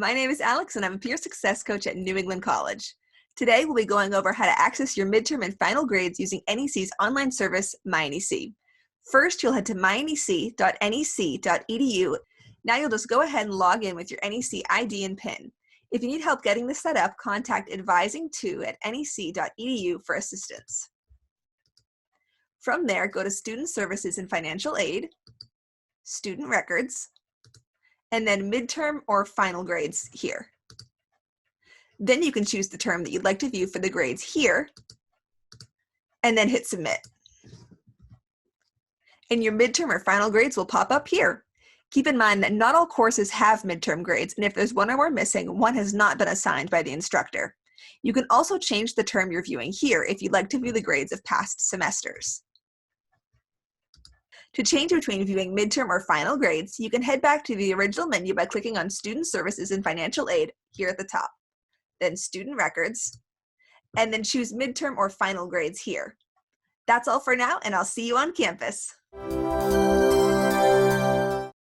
My name is Alex, and I'm a peer success coach at New England College. Today, we'll be going over how to access your midterm and final grades using NEC's online service, MyNEC. First, you'll head to mynec.nec.edu. Now you'll just go ahead and log in with your NEC ID and PIN. If you need help getting this set up, contact advising2@nec.edu for assistance. From there, go to Student Services and Financial Aid, Student Records, and then midterm or final grades here. Then you can choose the term that you'd like to view for the grades here, and then hit submit. And your midterm or final grades will pop up here. Keep in mind that not all courses have midterm grades, and if there's one or more missing, one has not been assigned by the instructor. You can also change the term you're viewing here if you'd like to view the grades of past semesters. To change between viewing midterm or final grades, you can head back to the original menu by clicking on Student Services and Financial Aid here at the top, then Student Records, and then choose midterm or final grades here. That's all for now, and I'll see you on campus.